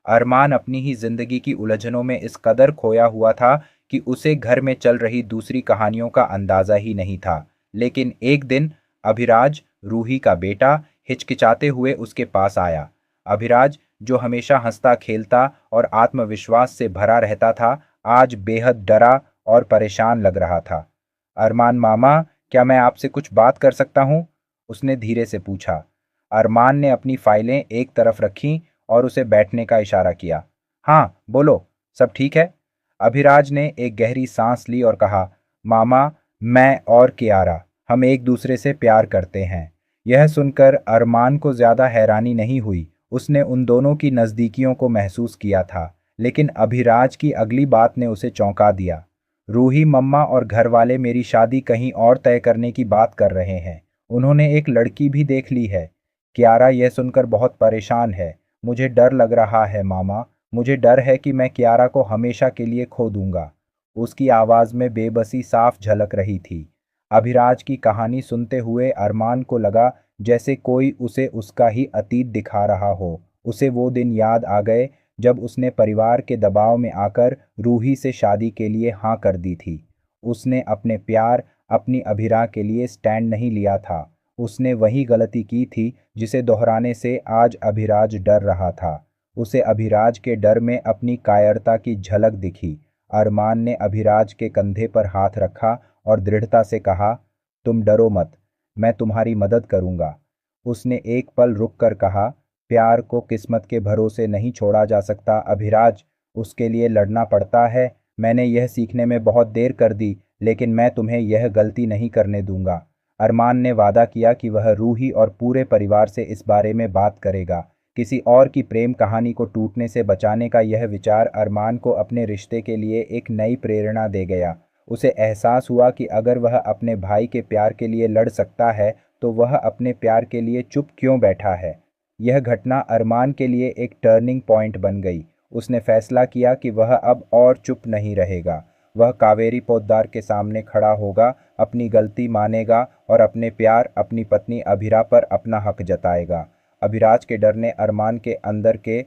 अरमान अपनी ही जिंदगी की उलझनों में इस कदर खोया हुआ था कि उसे घर में चल रही दूसरी कहानियों का अंदाजा ही नहीं था। लेकिन एक दिन अभिराज, रूही का बेटा, हिचकिचाते हुए उसके पास आया। अभिराज, जो हमेशा हंसता खेलता और आत्मविश्वास से भरा रहता था, आज बेहद डरा और परेशान लग रहा था। अरमान मामा, क्या मैं आपसे कुछ बात कर सकता हूँ? उसने धीरे से पूछा। अरमान ने अपनी फाइलें एक तरफ रखीं और उसे बैठने का इशारा किया। हाँ, बोलो, सब ठीक है? अभिराज ने एक गहरी सांस ली और कहा, मामा, मैं और कियारा, हम एक दूसरे से प्यार करते हैं। यह सुनकर अरमान को ज्यादा हैरानी नहीं हुई। उसने उन दोनों की नज़दीकियों को महसूस किया था, लेकिन अभिराज की अगली बात ने उसे चौंका दिया। रूही मम्मा और घर वाले मेरी शादी कहीं और तय करने की बात कर रहे हैं। उन्होंने एक लड़की भी देख ली है। कियारा यह सुनकर बहुत परेशान है। मुझे डर लग रहा है मामा, मुझे डर है कि मैं कियारा को हमेशा के लिए खो दूंगा। उसकी आवाज में बेबसी साफ झलक रही थी। अभिराज की कहानी सुनते हुए अरमान को लगा जैसे कोई उसे उसका ही अतीत दिखा रहा हो। उसे वो दिन याद आ गए जब उसने परिवार के दबाव में आकर रूही से शादी के लिए हाँ कर दी थी। उसने अपने प्यार, अपनी अभिरा के लिए स्टैंड नहीं लिया था। उसने वही गलती की थी जिसे दोहराने से आज अभिराज डर रहा था। उसे अभिराज के डर में अपनी कायरता की झलक दिखी। अरमान ने अभिराज के कंधे पर हाथ रखा और दृढ़ता से कहा, तुम डरो मत, मैं तुम्हारी मदद करूंगा। उसने एक पल रुक कर कहा, प्यार को किस्मत के भरोसे नहीं छोड़ा जा सकता अभिराज, उसके लिए लड़ना पड़ता है। मैंने यह सीखने में बहुत देर कर दी, लेकिन मैं तुम्हें यह गलती नहीं करने दूंगा। अरमान ने वादा किया कि वह रूही और पूरे परिवार से इस बारे में बात करेगा। किसी और की प्रेम कहानी को टूटने से बचाने का यह विचार अरमान को अपने रिश्ते के लिए एक नई प्रेरणा दे गया। उसे एहसास हुआ कि अगर वह अपने भाई के प्यार के लिए लड़ सकता है, तो वह अपने प्यार के लिए चुप क्यों बैठा है। यह घटना अरमान के लिए एक टर्निंग पॉइंट बन गई। उसने फैसला किया कि वह अब और चुप नहीं रहेगा। वह कावेरी पोद्दार के सामने खड़ा होगा, अपनी गलती मानेगा और अपने प्यार, अपनी पत्नी अभिरा पर अपना हक जताएगा। अभिराज के डर ने अरमान के अंदर के